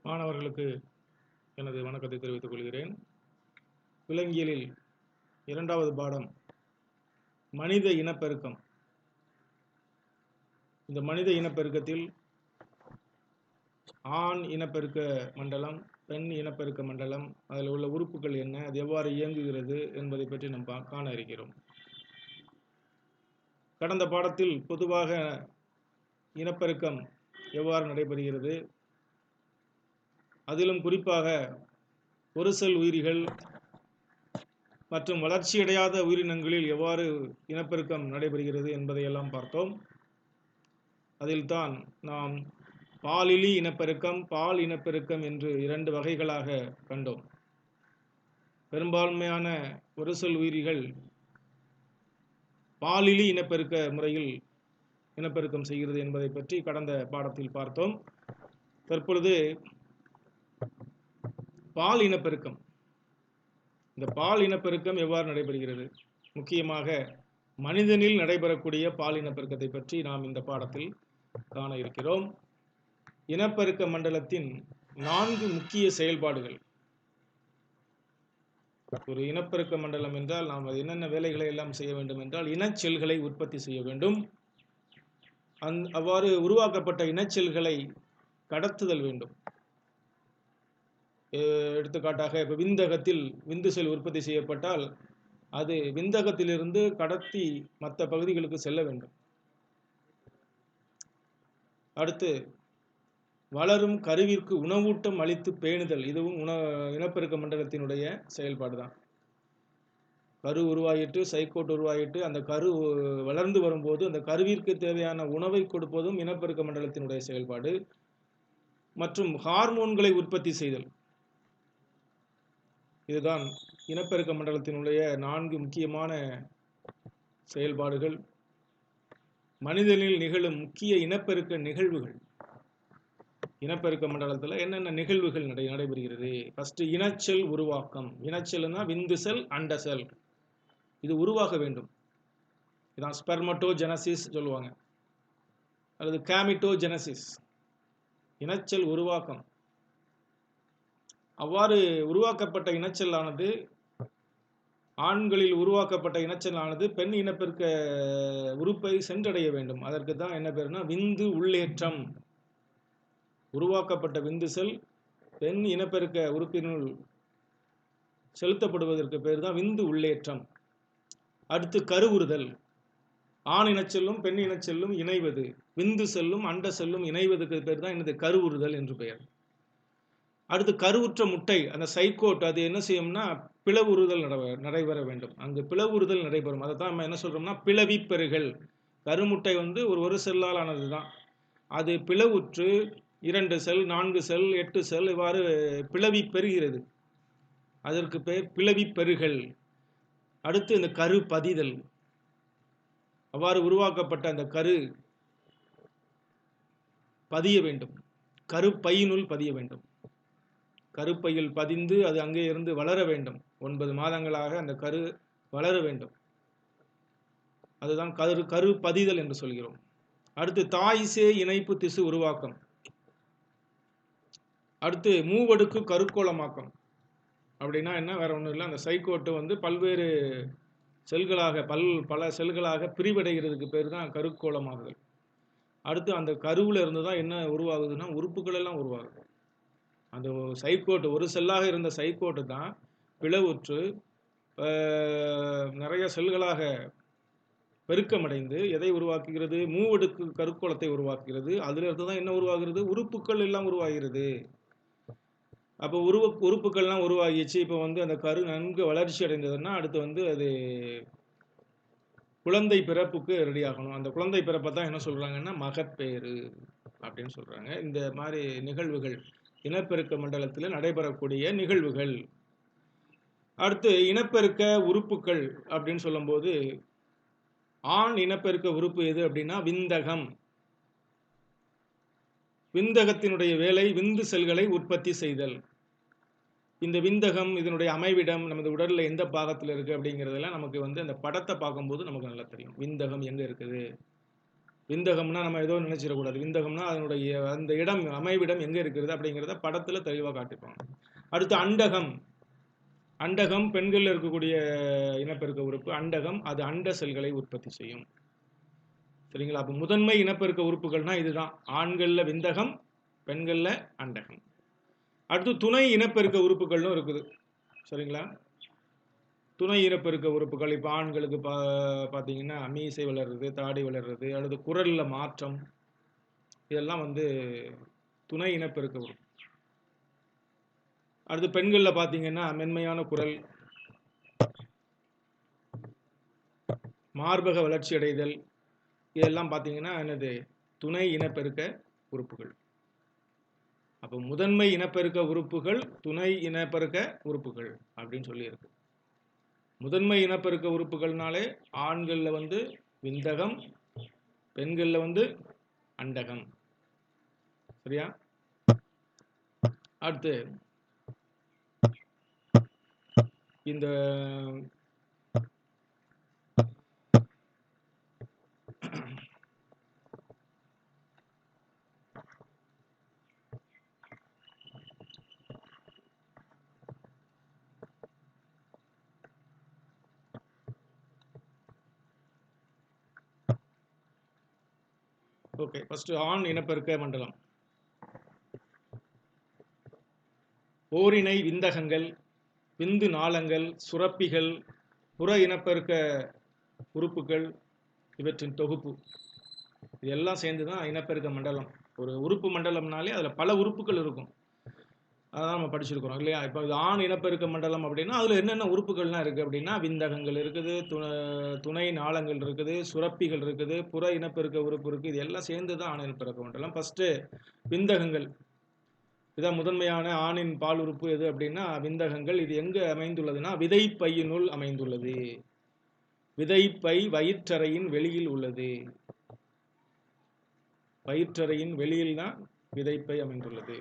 மாணவர்களுக்கு எனது வணக்கத்தை தெரிவித்துக் கொள்கிறேன். விலங்கியலில் 2வது பாடம் மனித இனப்பெருக்கம். இந்த மனித இனப்பெருக்கத்தில் ஆண் இனப்பெருக்க மண்டலம், பெண் இனப்பெருக்க மண்டலம், அதில் உள்ள உறுப்புகள் என்ன, அது எவ்வாறு இயங்குகிறது என்பதை பற்றி நாம் காண இருக்கிறோம். கடந்த பாடத்தில் பொதுவாக இனப்பெருக்கம் எவ்வாறு நடைபெறுகிறது, அதிலும் குறிப்பாக ஒரு செல் உயிரிகள் மற்றும் வளர்ச்சியடையாத உயிரினங்களில் எவ்வாறு இனப்பெருக்கம் நடைபெறுகிறது என்பதையெல்லாம் பார்த்தோம். அதில்தான் நாம் பாலிலி இனப்பெருக்கம், பால் இனப்பெருக்கம் என்று 2 வகைகளாக கண்டோம். பெரும்பான்மையான ஒரு செல் உயிரிகள் பாலிலி இனப்பெருக்க முறையில் இனப்பெருக்கம் செய்கிறது என்பதை பற்றி கடந்த பாடத்தில் பார்த்தோம். தற்பொழுது பால் இனப்பெருக்கம், இந்த பால் இனப்பெருக்கம் எவ்வாறு நடைபெறுகிறது, முக்கியமாக மனிதனில் நடைபெறக்கூடிய பால் இனப்பெருக்கத்தை பற்றி நாம் இந்த பாடத்தில் காண இருக்கிறோம். இனப்பெருக்க மண்டலத்தின் 4 முக்கிய செயல்பாடுகள். ஒரு இனப்பெருக்க மண்டலம் என்றால் நாம் என்னென்ன வேலைகளை எல்லாம் செய்ய வேண்டும் என்றால், இனச்செல்களை உற்பத்தி செய்ய வேண்டும். அவ்வாறு உருவாக்கப்பட்ட இனச்செல்களை கடத்துதல் வேண்டும். எடுத்துக்காட்டாக இப்போ விந்தகத்தில் விந்து செல் உற்பத்தி செய்யப்பட்டால் அது விந்தகத்திலிருந்து கடத்தி மற்ற பகுதிகளுக்கு செல்ல வேண்டும். அடுத்து வளரும் கருவிற்கு உணவூட்டம் அளித்து பேணுதல், இதுவும் இனப்பெருக்க மண்டலத்தினுடைய செயல்பாடு தான். கரு உருவாயிட்டு, சைக்கோட் உருவாயிட்டு, அந்த கரு வளர்ந்து வரும்போது அந்த கருவிற்கு தேவையான உணவை கொடுப்பதும் இனப்பெருக்க மண்டலத்தினுடைய செயல்பாடு. மற்றும் ஹார்மோன்களை உற்பத்தி செய்தல், இதுதான் இனப்பெருக்க மண்டலத்தினுடைய 4 முக்கியமான செயல்பாடுகள். மனிதனில் நிகழும் முக்கிய இனப்பெருக்க நிகழ்வுகள். இனப்பெருக்க மண்டலத்தில் என்னென்ன நிகழ்வுகள் நடைபெறுகிறது? ஃபர்ஸ்ட் இனச்செல் உருவாக்கம். இனச்செல்னா விந்து செல், அண்ட செல், இது உருவாக வேண்டும். இதான் ஸ்பெர்மட்டோஜெனசிஸ் சொல்லுவாங்க, அல்லது கேமிட்டோஜெனசிஸ், இனச்செல் உருவாக்கம். அவ்வாறு உருவாக்கப்பட்ட இனச்செல்லானது, ஆண்களில் உருவாக்கப்பட்ட இனச்செல்லானது பெண் இனப்பெருக்க உறுப்பை சென்றடைய வேண்டும். அதற்கு தான் என்ன பேருனா விந்து உள்ளேற்றம். உருவாக்கப்பட்ட விந்து செல் பெண் இனப்பெருக்க உறுப்பினுள் செலுத்தப்படுவதற்கு பேர் தான் விந்து உள்ளேற்றம். அடுத்து கருவுறுதல். ஆண் இனச்செல்லும் பெண் இனச்செல்லும் இணைவது, விந்து செல்லும் அண்ட செல்லும் இணைவதற்கு பேர் தான் என்னது, கருவுறுதல் என்று பெயர். அடுத்து கருவுற்ற முட்டை, அந்த சைக்கோட், அது என்ன செய்யும்னா பிளவுறுதல் நடைபெற வேண்டும். அங்கு பிளவுறுதல் நடைபெறும். அதை தான் நம்ம என்ன சொல்றோம்னா பிளவி பெறுகள். கருமுட்டை ஒரு செல்லால் ஆனது தான். அது பிளவுற்று 2 செல், 4 செல், 8 செல் இவ்வாறு பிளவி பெறுகிறது. அதற்கு பெயர் பிளவி பெறுகள். அடுத்து இந்த கரு பதிதல். அவ்வாறு உருவாக்கப்பட்ட அந்த கரு பதிய வேண்டும், கருப்பையினுள் பதிய வேண்டும். கருப்பையில் பதிந்து அது அங்கே இருந்து வளர வேண்டும். 9 மாதங்களாக அந்த கரு வளர வேண்டும். அதுதான் கரு பதிதல் என்று சொல்கிறோம். அடுத்து தாய் சேய் இணைப்பு திசு உருவாக்கம். அடுத்து மூவடுக்கு கருக்கோளமாக்கம். அப்படின்னா என்ன, வேற ஒன்றும் இல்லை, அந்த சைக்கோட்டு பல்வேறு செல்களாக பல செல்களாக பிரிவடைகிறதுக்கு பேர் தான் கருக்கோளமாகுதல். அடுத்து அந்த கருவில் இருந்து தான் என்ன உருவாகுதுன்னா உறுப்புகள் எல்லாம் உருவாகுது. அந்த சைக்கோட்டு, ஒரு செல்லாக இருந்த சைக்கோட்டு தான் பிளவுற்று நிறைய செல்களாக பெருக்கமடைந்து எதை உருவாக்குகிறது, மூவடுக்கு கருக்கோளத்தை உருவாக்குகிறது. அதிலிருந்து தான் என்ன உருவாகிறது, உறுப்புகள் எல்லாம் உருவாகிறது. அப்போ உறுப்புகள்லாம் உருவாகிச்சு. இப்போ அந்த கரு நன்கு வளர்ச்சி அடைந்ததுன்னா அடுத்து அது குழந்தை பிறப்புக்கு ரெடி ஆகணும். அந்த குழந்தை பிறப்பை தான் என்ன சொல்றாங்கன்னா மகப்பேறு அப்படின்னு சொல்றாங்க. இந்த மாதிரி நிகழ்வுகள் இனப்பெருக்க மண்டலத்தில் நடைபெறக்கூடிய நிகழ்வுகள். அடுத்து இனப்பெருக்க உறுப்புகள் அப்படின்னு சொல்லும்போது, ஆண் இனப்பெருக்க உறுப்பு எது அப்படின்னா விந்தகம். விந்தகத்தினுடைய வேலை விந்து செல்களை உற்பத்தி செய்தல். இந்த விந்தகம், இதனுடைய அமைவிடம் நமது உடல்ல எந்த பாகத்தில் இருக்கு அப்படிங்கிறதெல்லாம் நமக்கு அந்த படத்தை பார்க்கும்போது நமக்கு நல்லா தெரியும். விந்தகம் எங்க இருக்குது, விந்தகம்னா நம்ம ஏதோ நினைச்சிடக்கூடாது. விந்தகம்னா அதனுடைய அந்த இடம், அமைவிடம் எங்கே இருக்கிறது அப்படிங்கிறத படத்தில் தெளிவாக காட்டிப்பாங்க. அடுத்து அண்டகம். அண்டகம் பெண்களில் இருக்கக்கூடிய இனப்பெருக்க உறுப்பு அண்டகம். அது அண்ட செல்களை உற்பத்தி செய்யும். சரிங்களா? அப்போ முதன்மை இனப்பெருக்க உறுப்புகள்னா இதுதான். ஆண்களில் விந்தகம், பெண்களில் அண்டகம். அடுத்து துணை இனப்பெருக்க உறுப்புகள்னு இருக்குது. சரிங்களா? துணை இனப்பெருக்க உறுப்புகள் இப்போ ஆண்களுக்கு பார்த்தீங்கன்னா மீசை வளர்றது, தாடி வளர்றது, அல்லது குரலில் மாற்றம், இதெல்லாம் வந்து துணை இனப்பெருக்க உறுப்பு. அடுத்து பெண்களில் பார்த்தீங்கன்னா மென்மையான குரல், மார்பக வளர்ச்சி அடைதல், இதெல்லாம் பார்த்தீங்கன்னா என்னது? துணை இனப்பெருக்க உறுப்புகள். அப்போ முதன்மை இனப்பெருக்க உறுப்புகள், துணை இனப்பெருக்க உறுப்புகள் அப்படின்னு சொல்லியிருக்கு. முதன்மை இனப்பெருக்க உறுப்புகள்னாலே ஆண்களில் வந்து விந்தகம், பெண்களில் வந்து அண்டகம். சரியா? அடுத்து இந்த ஓகே, ஃபர்ஸ்ட் ஆண் இனப்பெருக்க மண்டலம். ஓரினை விந்தகங்கள், விந்து நாளங்கள், சுரப்பிகள், புற இனப்பெருக்க உறுப்புகள், இவற்றின் தொகுப்பு. இதெல்லாம் சேர்ந்து தான் இனப்பெருக்க மண்டலம். ஒரு உறுப்பு மண்டலம்னாலே அதில் பல உறுப்புகள் இருக்கும். அதான் நம்ம படிச்சிருக்கிறோம் இல்லையா? இப்போ இது ஆண் இனப்பெருக்க மண்டலம் அப்படின்னா அதில் என்னென்ன உறுப்புகள்லாம் இருக்குது அப்படின்னா விந்தகங்கள் இருக்குது, துணை நாளங்கள் இருக்குது, சுரப்பிகள் இருக்குது, புற இனப்பெருக்க உறுப்பு இருக்குது. இது எல்லாம் சேர்ந்து தான் ஆண் இனப்பெருக்க மண்டலம். ஃபஸ்ட்டு விந்தகங்கள். இதான் முதன்மையான ஆணின் பால் உறுப்பு எது அப்படின்னா விந்தகங்கள். இது எங்கே அமைந்துள்ளதுன்னா விதைப்பையினுள் அமைந்துள்ளது. விதைப்பை வயிற்றறையின் வெளியில் உள்ளது. வயிற்றறையின் வெளியில் தான் விதைப்பை அமைந்துள்ளது.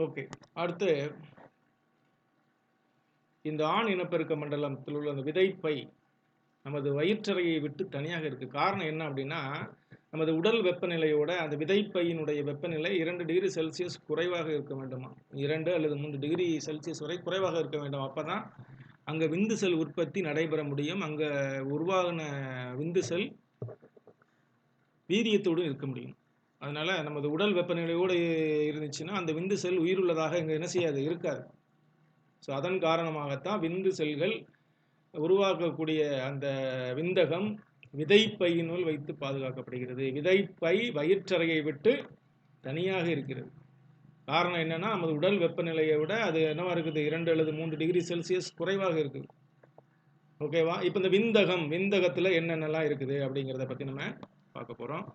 ஓகே, அடுத்து இந்த ஆண் இனப்பெருக்க மண்டலத்தில் உள்ள அந்த விதைப்பை நமது வயிற்றறையை விட்டு தனியாக இருக்கு. காரணம் என்ன அப்படின்னா நமது உடல் வெப்பநிலையோட அந்த விதைப்பையினுடைய வெப்பநிலை 2 டிகிரி செல்சியஸ் குறைவாக இருக்க வேண்டுமா? 2 அல்லது 3 டிகிரி செல்சியஸ் வரை குறைவாக இருக்க வேண்டும். அப்பதான் அங்கே விந்து செல் உற்பத்தி நடைபெற முடியும். அங்கே உருவாகின விந்து செல் வீரியத்தோடு இருக்க முடியும். அதனால நமது உடல் வெப்பநிலையோடு இருந்துச்சுன்னா அந்த விந்து செல் உயிருள்ளதாக இங்கே என்ன செய்யாது, இருக்காது. ஸோ அதன் காரணமாகத்தான் விந்து செல்கள் உருவாக்கக்கூடிய அந்த விந்தகம் விதைப்பையினுள் வைத்து பாதுகாக்கப்படுகிறது. விதைப்பை வயிற்றறையை விட்டு தனியாக இருக்கிறது. காரணம் என்னன்னா நமது உடல் வெப்பநிலையை விட அது என்னவா இருக்குது, 2 அல்லது 3 டிகிரி செல்சியஸ் குறைவாக இருக்குது. ஓகேவா? இப்போ இந்த விந்தகத்தில் என்னென்னலாம் இருக்குது அப்படிங்கிறத பற்றி நம்ம பார்க்க போகிறோம்.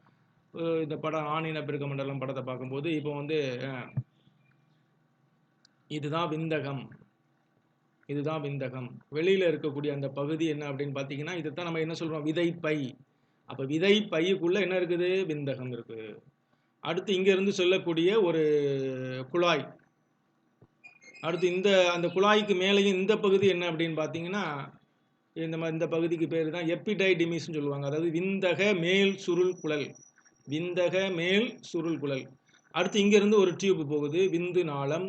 இந்த படம் ஆண் இனப்பெருக்க மண்டலம் படத்தை பார்க்கும்போது இப்போ வந்து இதுதான் விந்தகம், இதுதான் விந்தகம். வெளியில் இருக்கக்கூடிய அந்த பகுதி என்ன அப்படின்னு பார்த்தீங்கன்னா இதைத்தான் நம்ம என்ன சொல்கிறோம், விதைப்பை. அப்போ விதைப்பைக்குள்ளே என்ன இருக்குது, விந்தகம் இருக்குது. அடுத்து இங்கேருந்து சொல்லக்கூடிய ஒரு குழாய். அடுத்து அந்த குழாய்க்கு மேலேயும் இந்த பகுதி என்ன அப்படின்னு பார்த்தீங்கன்னா இந்த பகுதிக்கு பேர் தான் எப்பிடைடிமிஸ்ன்னு சொல்லுவாங்க. அதாவது விந்தக மேல் சுருள் குழல். விந்தக மேல் சுருள் குழல். அடுத்து இங்கேருந்து ஒரு டியூப் போகுது, விந்து நாளம்.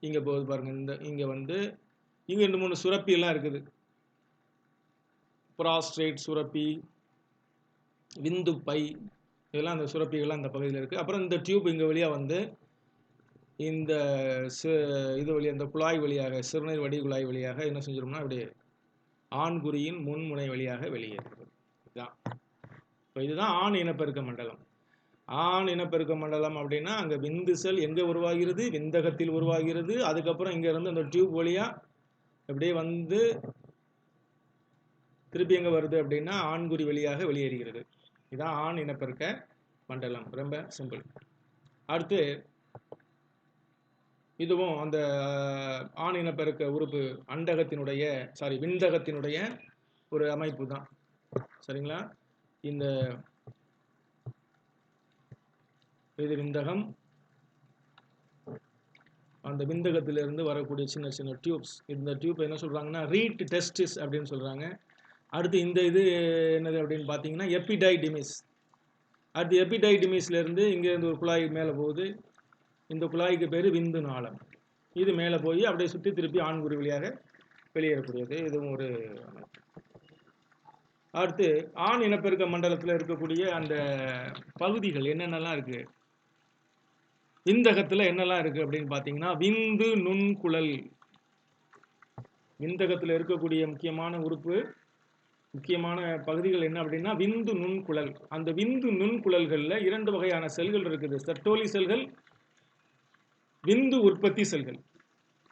இங்கே போகுது பாருங்க. இங்கே வந்து இங்கே 2-3 சுரப்பி எல்லாம் இருக்குது. புராஸ்ட்ரேட் சுரப்பி, விந்து பை, இதெல்லாம் அந்த சுரப்பிகள்லாம் அந்த பகுதியில் இருக்குது. அப்புறம் இந்த டியூப் இங்கே வழியாக வந்து இந்த இது வழியாக இந்த குழாய் வழியாக சிறுநீர் வடி குழாய் வழியாக என்ன செஞ்சிடும்னா அப்படியே ஆண்குறியின் முன்முனை வழியாக வெளியேறுகிறது. இதுதான். இப்போ இதுதான் ஆண் இனப்பெருக்க மண்டலம். ஆண் இனப்பெருக்க மண்டலம் அப்படின்னா அங்கே விந்து செல் எங்கே உருவாகிறது, விந்தகத்தில் உருவாகிறது. அதுக்கப்புறம் இங்கேருந்து அந்த டியூப் வழியாக அப்படியே வந்து திருப்பி எங்கே வருது அப்படின்னா ஆண்குறி வழியாக வெளியேறுகிறது. இதுதான் ஆண் இனப்பெருக்க மண்டலம். ரொம்ப சிம்பிள். அடுத்து இதுவும் அந்த ஆண் இனப்பெருக்க உறுப்பு விந்தகத்தினுடைய ஒரு அமைப்பு தான். சரிங்களா? இந்த இது விந்தகம், அந்த விந்தகத்திலிருந்து வரக்கூடிய சின்ன சின்ன டியூப்ஸ். இந்த டியூப் என்ன சொல்றாங்கன்னா ரீட் டெஸ்டிஸ் அப்படின்னு சொல்றாங்க. அடுத்து இந்த இது என்னது அப்படின்னு பார்த்தீங்கன்னா எபிடைடிமிஸ். அடுத்து எபிடைடிமிஸ்ல இருந்து இங்க இருந்து ஒரு குழாய் மேலே போகுது. இந்த குழாய்க்கு பேர் விந்து நாளம். இது மேலே போய் அப்படியே சுற்றி திருப்பி ஆண்குறி வழியாக வெளியேறக்கூடியது. இதுவும் ஒரு அமைப்பு. அடுத்து ஆண் இனப்பெருக்க மண்டலத்தில் இருக்கக்கூடிய அந்த பகுதிகள் என்னென்னலாம் இருக்கு, விந்தகத்துல என்னெல்லாம் இருக்கு அப்படின்னு பார்த்தீங்கன்னா விந்து நுண்குழல். விந்தகத்தில் இருக்கக்கூடிய முக்கியமான உறுப்பு, முக்கியமான பகுதிகள் என்ன அப்படின்னா விந்து நுண்குழல். அந்த விந்து நுண்குழல்கள்ல 2 வகையான செல்கள் இருக்குது. செர்டோலி செல்கள், விந்து உற்பத்தி செல்கள்.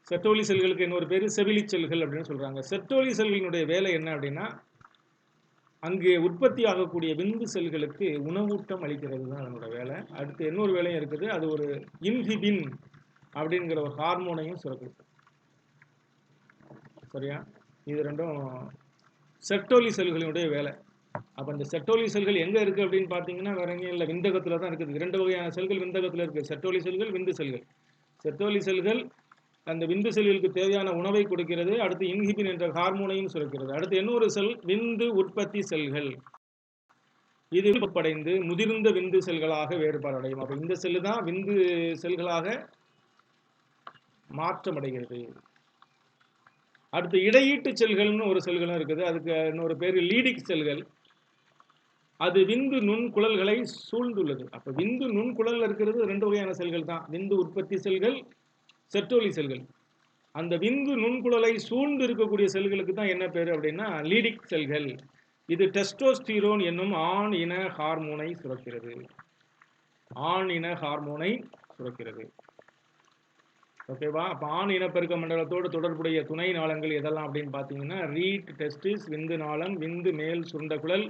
செர்டோலி செல்களுக்கு இன்னொரு பேரு செவிலி செல்கள் அப்படின்னு சொல்றாங்க. செர்டோலி செல்களினுடைய வேலை என்ன அப்படின்னா அங்கே உற்பத்தி ஆகக்கூடிய விந்து செல்களுக்கு உணவூட்டம் அளிக்கிறது தான் அதனோட வேலை. அடுத்து இன்னொரு வேலையும் இருக்குது, அது ஒரு இன்ஹிபின் அப்படிங்கிற ஒரு ஹார்மோனையும் சுரக்குது. சரியா? இது ரெண்டும் செர்டோலி செல்களினுடைய வேலை. அப்போ இந்த செர்டோலி செல்கள் எங்கே இருக்குது அப்படின்னு பார்த்தீங்கன்னா வேற எங்கேயும் இல்லை, விந்தகத்தில் தான் இருக்குது. 2 வகையான செல்கள் விந்தகத்தில் இருக்குது, செர்டோலி செல்கள், விந்து செல்கள். செர்டோலி செல்கள் அந்த விந்து செல்களுக்கு தேவையான உணவை கொடுக்கிறது. அடுத்து இன்ஹிபின் என்ற ஹார்மோனையும் சுரக்கிறது. அடுத்து இன்னொரு செல் விந்து உற்பத்தி செல்கள். இது படைந்து முதிர்ந்த விந்து செல்களாக வேறுபாடு அடையும். அப்போ இந்த செல்லு தான் விந்து செல்களாக மாற்றமடைகிறது. அடுத்து இடையீட்டு செல்கள்னு ஒரு செல்களும் இருக்குது, அதுக்கு இன்னொரு பேர் லீடிக் செல்கள். அது விந்து நுண்குழல்களை சூழ்ந்துள்ளது. அப்போ விந்து நுண்குழல் இருக்கிறது 2 வகையான செல்கள் தான், விந்து உற்பத்தி செல்கள், செர்டோலி செல்கள். அந்த விந்து நுண்குழலை சூழ்ந்து இருக்கக்கூடிய செல்களுக்கு தான் என்ன பேர் அப்படின்னா லீடிக் செல்கள். இது டெஸ்டோஸ்டிரோன் என்னும் ஆண் இன ஹார்மோனை சுரக்கிறது. ஆண் இன ஹார்மோனை சுரக்கிறது. ஓகேவா? அப்போ ஆண் இனப்பெருக்க மண்டலத்தோடு தொடர்புடைய துணை நாளங்கள் எதெல்லாம் அப்படின்னு பார்த்தீங்கன்னா ரீட் டெஸ்டிஸ், விந்து நாளம், விந்து மேல் சுருண்டகுழல்,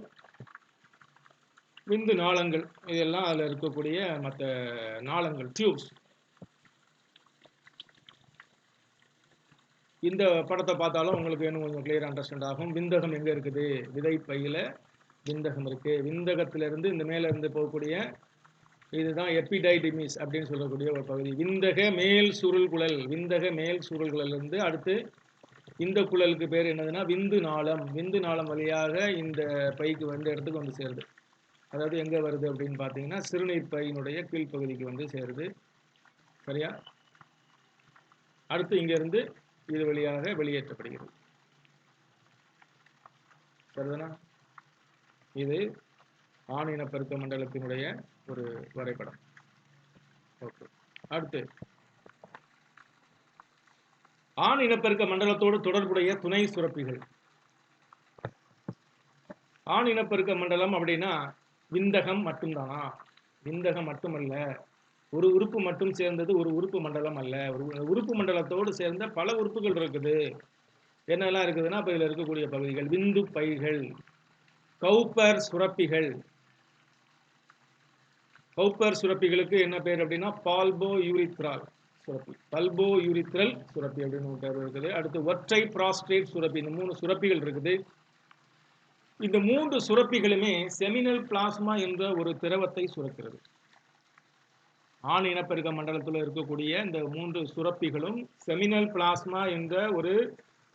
விந்து நாளங்கள், இதெல்லாம் அதில் இருக்கக்கூடிய மற்ற நாளங்கள், டியூப்ஸ். இந்த படத்தை பார்த்தாலும் உங்களுக்கு இன்னும் கொஞ்சம் கிளியர் அண்டர்ஸ்டாண்ட் ஆகும். விந்தகம் எங்கே இருக்குது? விதைப்பையில் விந்தகம் இருக்கு. விந்தகத்திலிருந்து இந்த மேலே இருந்து போகக்கூடிய இதுதான் எபிடைடிமிஸ் அப்படின்னு சொல்லக்கூடிய ஒரு பகுதி. விந்தக மேல் சுருள் குழல். விந்தக மேல் சுருள் குழலிருந்து அடுத்து இந்த குழலுக்கு பேர் என்னதுன்னா விந்து நாளம். விந்து நாளம் வழியாக இந்த பைக்கு வந்து இடத்துக்கு வந்து சேருது. அதாவது எங்கே வருது அப்படின்னு பார்த்தீங்கன்னா சிறுநீர் பையினுடைய கீழ்ப்பகுதிக்கு வந்து சேருது. சரியா? அடுத்து இங்கிருந்து இது வழியாக வெளியேற்றப்படுகிறது. சரிதானா? இது ஆண் இனப்பெருக்க மண்டலத்தினுடைய ஒரு வரைபடம். ஓகே. அடுத்து ஆண் இனப்பெருக்க மண்டலத்தோடு தொடர்புடைய துணை சுரப்பிகள். ஆண் இனப்பெருக்க மண்டலம் அப்படின்னா விந்தகம் மட்டும்தானா? விந்தகம் மட்டுமல்ல, ஒரு உறுப்பு மட்டும் சேர்ந்தது ஒரு உறுப்பு மண்டலம் அல்ல. ஒரு உறுப்பு மண்டலத்தோடு சேர்ந்த பல உறுப்புகள் இருக்குது. என்னெல்லாம் இருக்குதுன்னா இப்போ இதில் இருக்கக்கூடிய பகுதிகள் விந்து பைகள், கௌப்பர் சுரப்பிகள். கௌப்பர் சுரப்பிகளுக்கு என்ன பேர் அப்படின்னா பால்போ யூரித்ரால் சுரப்பி, பல்போ யூரித்ரல் சுரப்பி அப்படின்னு ஒரு பேர் இருக்குது. அடுத்து ஒற்றை பிராஸ்டேட் சுரப்பி. இந்த 3 சுரப்பிகள் இருக்குது. இந்த 3 சுரப்பிகளுமே செமினல் பிளாஸ்மா என்ற ஒரு திரவத்தை சுரக்கிறது. ஆண் இனப்பெருக்க மண்டலத்தில் இருக்கக்கூடிய இந்த 3 சுரப்பிகளும் செமினல் பிளாஸ்மா என்ற ஒரு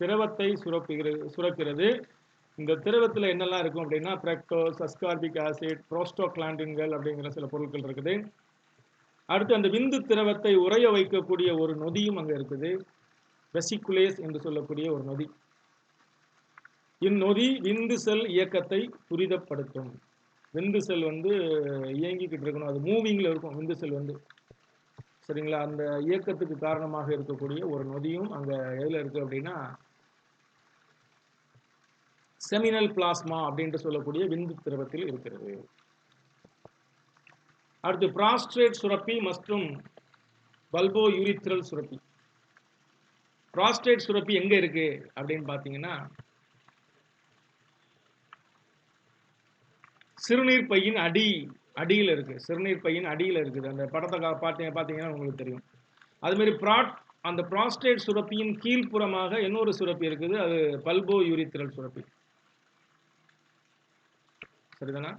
திரவத்தை சுரக்கிறது. இந்த திரவத்தில் என்னெல்லாம் இருக்கும் அப்படின்னா பிரக்டோஸ், அஸ்கார்பிக் ஆசிட், புரோஸ்டோகிளாண்டின்கள் அப்படிங்கிற சில பொருட்கள் இருக்குது. அடுத்து அந்த விந்து திரவத்தை உறைய வைக்கக்கூடிய ஒரு நொதியும் அங்கே இருக்குது, வெசிகுலேஸ் என்று சொல்லக்கூடிய ஒரு நொதி. இந்நொதி விந்து செல் இயக்கத்தை துரிதப்படுத்தும். விந்து செல் வந்து இயங்கிக்கிட்டு இருக்கணும், அது மூவிங்கில் இருக்கும் விந்து செல் வந்து. சரிங்களா? அந்த இயக்கத்துக்கு காரணமாக இருக்கக்கூடிய ஒரு நொதியும் அங்கே எதில் இருக்குது அப்படின்னா செமினல் பிளாஸ்மா அப்படின்ட்டு சொல்லக்கூடிய விந்து திரவத்தில் இருக்கிறது. அடுத்து பிராஸ்டேட் சுரப்பி மற்றும் பல்போ யூரித்ரல் சுரப்பி. பிராஸ்டேட் சுரப்பி எங்க இருக்கு அப்படின்னு பார்த்தீங்கன்னா சிறுநீர் பையின் அடியில் இருக்கு. சிறுநீர் பையின் அடியில் இருக்குது. அந்த படத்தை பார்த்தீங்கன்னா உங்களுக்கு தெரியும். அது மாதிரி அந்த பிராஸ்டேட் சுரப்பியின் கீழ்ப்புறமாக இன்னொரு சுரப்பி இருக்குது, அது பல்போ யூரித்ரல் சுரப்பி. சரிதானா?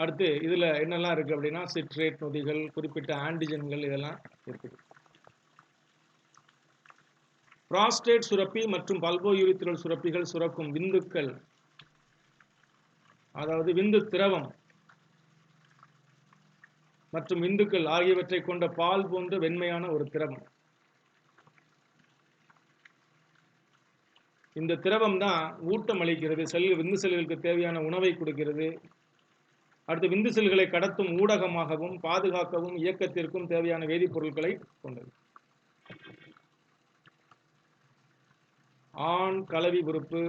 அடுத்து இதுல என்னெல்லாம் இருக்கு அப்படின்னா சிட்ரேட் நொதிகள், குறிப்பிட்ட ஆன்டிஜன்கள் இதெல்லாம் இருக்குது. புராஸ்டேட் சுரப்பி மற்றும் பல்போயூரித்ரல் சுரப்பிகள் சுரக்கும் விந்துக்கள், அதாவது விந்து திரவம் மற்றும் விந்துக்கள் ஆகியவற்றை கொண்ட பால் போன்ற வெண்மையான ஒரு திரவம். இந்த திரவம் தான் ஊட்டம் அளிக்கிறது, விந்து செல்களுக்கு தேவையான உணவை கொடுக்கிறது. அடுத்து விந்து செல்களை கடத்தும் ஊடகமாகவும் பாதுகாக்கவும் இயக்கத்திற்கும் தேவையான வேதிப்பொருட்களை கொண்டது. ஆண் கலவி உறுப்பு,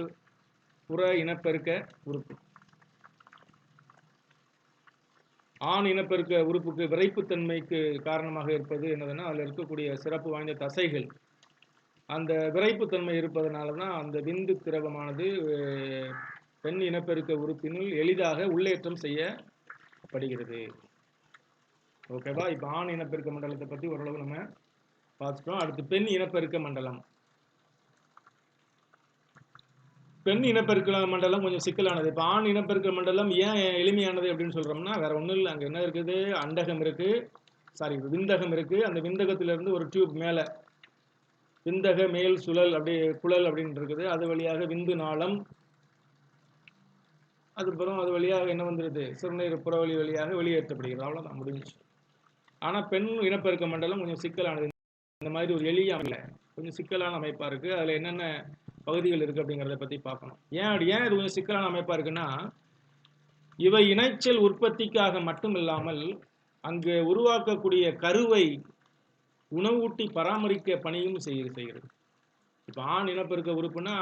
புற இனப்பெருக்க உறுப்பு. ஆண் இனப்பெருக்க உறுப்புக்கு விரைப்புத்தன்மைக்கு காரணமாக இருப்பது என்னதுன்னா அதில் இருக்கக்கூடிய சிறப்பு வாய்ந்த தசைகள். அந்த விரைப்புத்தன்மை இருப்பதனால தான் அந்த விந்து திரவமானது பெண் இனப்பெருக்க உறுப்பினுள் எளிதாக உள்ளேற்றம் செய்யப்படுகிறது. ஓகேவா? இப்போ ஆண் இனப்பெருக்க மண்டலத்தை பற்றி ஓரளவு நம்ம பார்த்துட்டோம். அடுத்து பெண் இனப்பெருக்க மண்டலம். பெண் இனப்பெருக்க மண்டலம் கொஞ்சம் சிக்கலானது. இப்போ ஆண் இனப்பெருக்க மண்டலம் ஏன் எளிமையானது அப்படின்னு சொல்றோம்னா வேற ஒன்றும் இல்லை. அங்கே என்ன இருக்குது, அண்டகம் இருக்கு, விந்தகம் இருக்கு. அந்த விந்தகத்திலிருந்து ஒரு டியூப் மேலே விந்தக மேல் சுழல் அப்படி குழல் அப்படின்னு இருக்குது. அது வழியாக விந்து நாளம், அதுக்கப்புறம் அது வழியாக என்ன வந்துடுது, சிறுநீர் புறவழி வழியாக வெளியேற்றப்படுகிறது. அவ்வளோதான், முடிஞ்சிச்சு. ஆனால் பெண் இனப்பெருக்க மண்டலம் கொஞ்சம் சிக்கலானது. இந்த மாதிரி ஒரு எளிய அமைல கொஞ்சம் சிக்கலான அமைப்பா இருக்கு. அதில் என்னென்ன பகுதிகள் இருக்கு அப்படிங்கிறத பற்றி பார்க்கணும். ஏன் இது கொஞ்சம் சிக்கலான அமைப்பா இருக்குன்னா, இவை இணைச்சல் உற்பத்திக்காக மட்டும் இல்லாமல் அங்கு உருவாக்கக்கூடிய கருவை உணவூட்டி பராமரிக்க பணியும் செய்கிறது. இப்போ ஆண் இனப்பெருக்க உறுப்புனா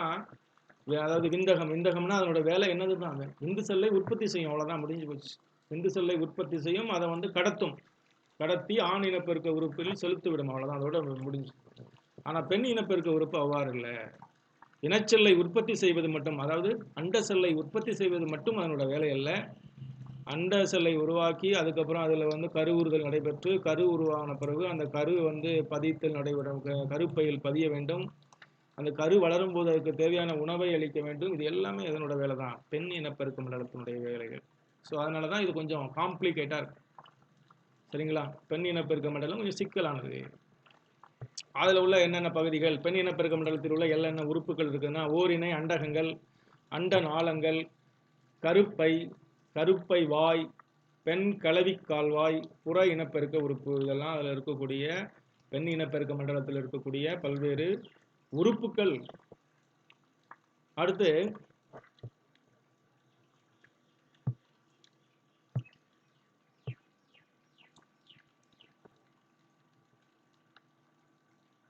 அதாவது விந்தகம்னா அதனோட வேலை என்னதுதான், விந்து செல்லை உற்பத்தி செய்யும், அவ்வளோதான், முடிஞ்சு போச்சு. விந்து செல்லை உற்பத்தி செய்யும், அதை வந்து கடத்தி ஆண் இனப்பெருக்க உறுப்பில் செலுத்தி விடும், அவ்வளோதான், அதோட முடிஞ்சு. ஆனால் பெண் இனப்பெருக்க உறுப்பு அவ்வாறு இல்லை. இனச்செல்லை உற்பத்தி செய்வது மட்டும், அதாவது அண்ட செல்லை உற்பத்தி செய்வது மட்டும் அதனோட வேலை அல்ல. அண்ட செல்லை உருவாக்கி அதுக்கப்புறம் அதில் வந்து கரு உறுதல் நடைபெற்று கரு உருவான பிறகு அந்த கரு வந்து பதித்தல் நடைபெறும், கருப்பையில் பதிய வேண்டும். அந்த கரு வளரும் போது அதுக்கு தேவையான உணவை அளிக்க வேண்டும். இது எல்லாமே இதனோட வேலை தான், பெண் இனப்பெருக்க மண்டலத்தினுடைய வேலைகள். ஸோ அதனால தான் இது கொஞ்சம் காம்ப்ளிகேட்டாக இருக்கு. சரிங்களா? பெண் இனப்பெருக்க மண்டலம் கொஞ்சம் சிக்கலானது. அதில் உள்ள என்னென்ன பகுதிகள், பெண் இனப்பெருக்க மண்டலத்தில் உள்ள என்னென்ன உறுப்புகள் இருக்குதுன்னா ஓரிணை அண்டகங்கள், அண்ட நாளங்கள், கருப்பை வாய், பெண் கலவி கால்வாய், புற இனப்பெருக்க உறுப்பு, இதெல்லாம் அதில் இருக்கக்கூடிய பெண் இனப்பெருக்க மண்டலத்தில் இருக்கக்கூடிய பல்வேறு உறுப்புகள். அடுத்து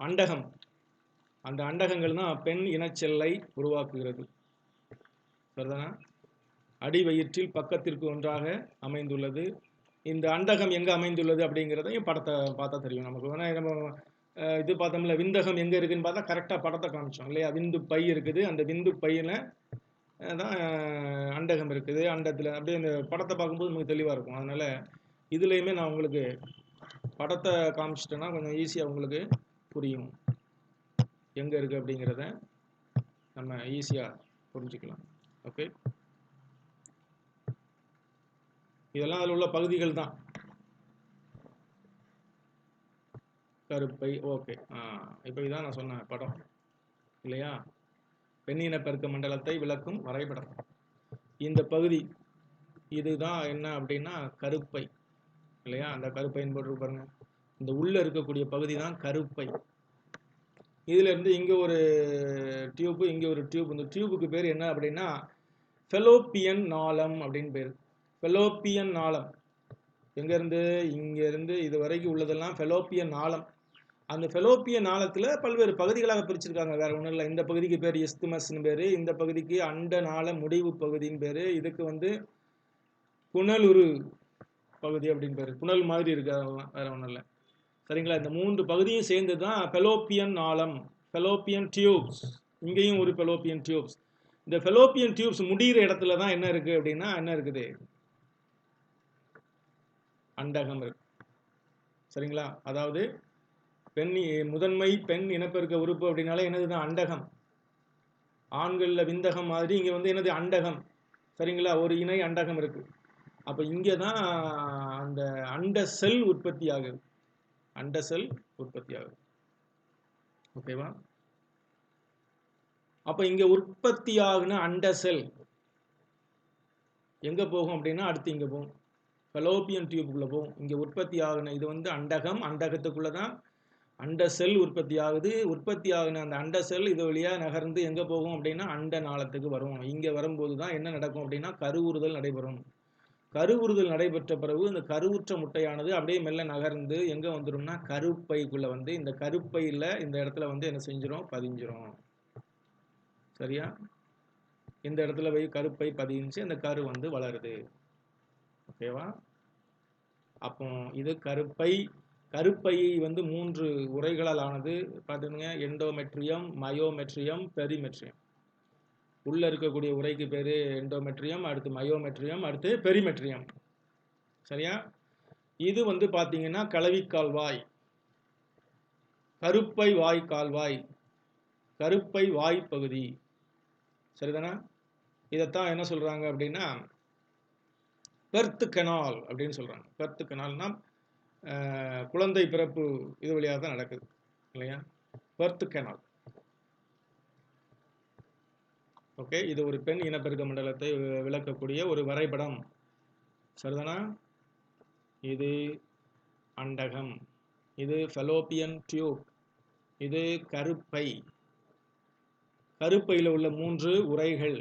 அண்டகம். அந்த அண்டகங்கள் தான் பெண் இனச்செல்லை உருவாக்குகிறது. சரிதானா? அடிவயிற்றில் பக்கத்திற்கு ஒன்றாக அமைந்துள்ளது. இந்த அண்டகம் எங்கே அமைந்துள்ளது அப்படிங்கிறதையும் படத்தை பார்த்தா தெரியும் நமக்கு. வேணா நம்ம இது பார்த்தோம்ல, விந்தகம் எங்கே இருக்குதுன்னு பார்த்தா கரெக்டாக படத்தை காமிச்சோம் இல்லையா? விந்து பை இருக்குது, அந்த விந்து பையில் தான் அண்டகம் இருக்குது. அண்டத்தில் அப்படியே அந்த படத்தை பார்க்கும்போது நமக்கு தெளிவாக இருக்கும். அதனால் இதுலேயுமே நான் உங்களுக்கு படத்தை காமிச்சிட்டேன்னா கொஞ்சம் ஈஸியாக உங்களுக்கு புரியும் எங்கே இருக்குது அப்படிங்கிறத நம்ம ஈஸியாக புரிஞ்சுக்கலாம். ஓகே, இதெல்லாம் அதில் உள்ள பகுதிகள் தான். கருப்பை. ஓகே, இப்போ இதான் நான் சொன்ன படம் இல்லையா? பெண் இனப்பெருக்க மண்டலத்தை விளக்கும் வரைபடம். இந்த பகுதி இதுதான் என்ன அப்படின்னா கருப்பை இல்லையா? அந்த கருப்பைன்னு போட்டு பாருங்க. இந்த உள்ள இருக்கக்கூடிய பகுதி தான் கருப்பை. இதுல இருந்து இங்க ஒரு டியூப், இங்க ஒரு டியூப். இந்த டியூபுக்கு பேர் என்ன அப்படின்னா ஃபெலோப்பியன் நாளம் அப்படின்னு பேர். ஃபெலோப்பியன் நாளம் எங்க இருந்து, இங்க இருந்து இது வரைக்கும் உள்ளதெல்லாம் ஃபெலோப்பியன் நாளம். அந்த ஃபெலோப்பியன் நாளத்துல பல்வேறு பகுதிகளாக பிரிச்சிருக்காங்க, வேற ஒன்றும் இல்லை. இந்த பகுதிக்கு பேர் இஸ்துமஸ்னு பேரு, இந்த பகுதிக்கு அண்ட நாள முடிவு பகுதின்னு பேரு, இதுக்கு வந்து புனலுரு பகுதி அப்படின்னு பேரு. புனல் மாதிரி இருக்கு, அதெல்லாம் வேற ஒன்றும் இல்லை. சரிங்களா? இந்த 3 பகுதியும் சேர்ந்து தான் ஃபெலோப்பியன் நாளம், ஃபெலோப்பியன் டியூப்ஸ். இங்கேயும் ஒரு ஃபெலோப்பியன் டியூப்ஸ். இந்த ஃபெலோப்பியன் டியூப்ஸ் முடிகிற இடத்துல தான் என்ன இருக்கு அப்படின்னா என்ன இருக்குது, அண்டகம் இருக்கு. சரிங்களா? அதாவது முதன்மை பெண் இனப்பெருக்க உறுப்பு அப்படின்னாலே என்னதுதான், அண்டகம். ஆண்கள்ல விந்தகம் மாதிரி இங்க வந்து என்னது, அண்டகம். சரிங்களா? ஒரு இணை அண்டகம் இருக்கு. அப்ப இங்கே தான் அந்த அண்ட செல் உற்பத்தி ஆகுது. அண்ட செல் உற்பத்தி ஆகுது. ஓகேவா? அப்ப இங்க உற்பத்தி ஆகுன அண்ட செல் எங்க போகும் அப்படின்னா அடுத்து இங்க போகும். ஃபெலோப்பியன் டியூப்குள்ள போகும். இங்க உற்பத்தி ஆகுன இது வந்து அண்டகம். அண்டகத்துக்குள்ள தான் அண்ட செல் உற்பத்தி ஆகுது. உற்பத்தி ஆகுன அந்த அண்ட செல் இது வழியா நகர்ந்து எங்க போகும் அப்படின்னா அண்ட நாளத்துக்கு வரும். இங்க வரும்போது தான் என்ன நடக்கும் அப்படின்னா கருவுறுதல் நடைபெறும். கருவுறுதல் நடைபெற்ற பிறகு இந்த கருவுற்ற முட்டையானது அப்படியே மெல்ல நகர்ந்து எங்க வந்துடும்னா கருப்பைக்குள்ள வந்து இந்த கருப்பையில இந்த இடத்துல வந்து என்ன செஞ்சிடும் பதிஞ்சிரும். சரியா? இந்த இடத்துல போய் கருப்பை பதிஞ்சு அந்த கரு வந்து வளருது. ஓகேவா? அப்போ இது கருப்பை. கருப்பை வந்து 3 உறைகளால் ஆனது. பார்த்துங்க, எண்டோமெட்ரியம், மயோமெட்ரியம், பெரிமெட்ரியம். உள்ள இருக்கக்கூடிய உறைக்கு பேரு எண்டோமெட்ரியம், அடுத்து மயோமெட்ரியம், அடுத்து பெரிமெட்ரியம். சரியா? இது வந்து பார்த்தீங்கன்னா கலவிக்கால்வாய், கருப்பை வாய் கால்வாய், கருப்பை வாய் பகுதி. சரிதானா? இதைத்தான் என்ன சொல்றாங்க அப்படின்னா பெர்த் கெனால் அப்படின்னு சொல்றாங்க. பெர்த் கெனால்னா குழந்தை பிறப்பு இது வழியாக தான் நடக்குது இல்லையா? Perth canal. ஓகே, இது ஒரு பெண் இனப்பெருக்க மண்டலத்தை விளக்கக்கூடிய ஒரு வரைபடம். சரிதானா? இது அண்டகம், இது ஃபெலோப்பியன் டியூப், இது கருப்பை. கருப்பையில் உள்ள 3 உறைகள்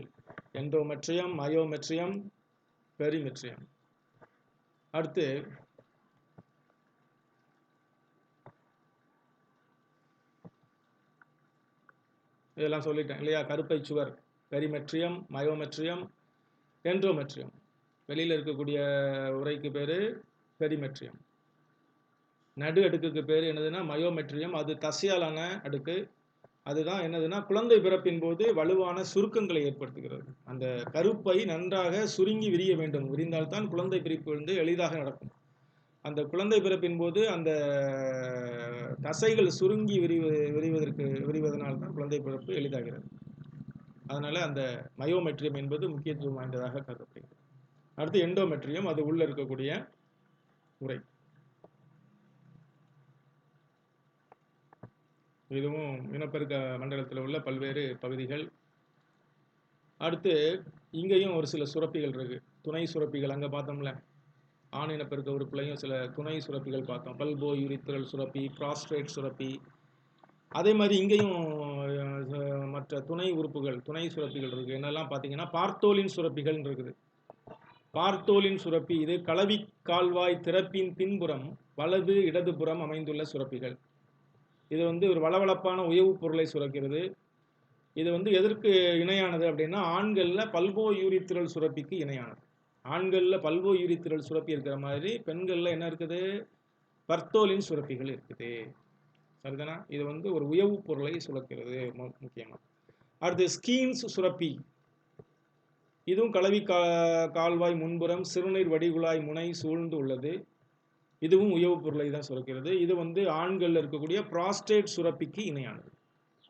எண்டோமெட்ரியம், மயோமெட்ரியம், பெரிமெட்ரியம். அடுத்து இதெல்லாம் சொல்லிட்டேன் இல்லையா? கருப்பை சுவர், பெரிமெட்ரியம், மயோமெட்ரியம், எண்டோமெட்ரியம். வெளியில் இருக்கக்கூடிய உறைக்கு பேர் பெரிமெட்ரியம். நடு அடுக்குக்கு பேர் என்னதுன்னா மயோமெட்ரியம். அது தசையாலான அடுக்கு. அதுதான் என்னதுன்னா குழந்தை பிறப்பின் போது வலுவான சுருக்கங்களை ஏற்படுத்துகிறது. அந்த கருப்பை நன்றாக சுருங்கி விரிய வேண்டும். விரிந்தால்தான் குழந்தை பிறப்பு வந்து எளிதாக நடக்கும். அந்த குழந்தை பிறப்பின் போது அந்த தசைகள் சுருங்கி விரிவதனால்தான் குழந்தை பிறப்பு எளிதாகிறது. அதனால அந்த மயோமெட்ரியம் என்பது முக்கியத்துவம் வாய்ந்ததாக கருதப்படுகிறது. அடுத்து எண்டோமெட்ரியம், அது உள்ள இருக்கக்கூடிய உறை. இதுவும் இனப்பெருக்க மண்டலத்தில் உள்ள பல்வேறு பகுதிகள். அடுத்து இங்கேயும் ஒரு சில சுரப்பிகள் இருக்கு, துணை சுரப்பிகள். அங்கே பார்த்தோம்ல ஆண் இனப்பெருக்க உறுப்புலையும் சில துணை சுரப்பிகள் பார்த்தோம். பல்போ யூரித்ரல் சுரப்பி, ப்ராஸ்ட்ரேட் சுரப்பி. அதே மாதிரி இங்கேயும் மற்ற துணை உறுப்புகள், துணை சுரப்பிகள் இருக்கு. என்னெல்லாம் பார்த்தீங்கன்னா பார்த்தோலின் சுரப்பிகள் இருக்குது. பார்த்தோலின் சுரப்பி இது கலவி கால்வாய் திறப்பின் பின்புறம் வலது இடதுபுறம் அமைந்துள்ள சுரப்பிகள். இது வந்து ஒரு வளவளப்பான உயவு பொருளை சுரக்கிறது. இது வந்து எதற்கு இணையானது அப்படின்னா ஆண்களில் பல்போ யூரித்ரல் சுரப்பிக்கு இணையானது. ஆண்களில் பல்போ யூரித்ரல் சுரப்பி இருக்கிற மாதிரி பெண்களில் என்ன இருக்குது? பர்த்தோலின் சுரப்பிகள் இருக்குது. சரிதானா? இது வந்து ஒரு உயவு பொருளை சுரக்கிறது முக்கியமாக. அடுத்து ஸ்கீன்ஸ் சுரப்பி, இதுவும் கலவி கால்வாய் முன்புறம் சிறுநீர் வடிகுழாய் முனை சூழ்ந்து உள்ளது. இதுவும் உயவு பொருளை தான் சுரக்கிறது. இது வந்து ஆண்களில் இருக்கக்கூடிய ப்ராஸ்டேட் சுரப்பிக்கு இணையானது.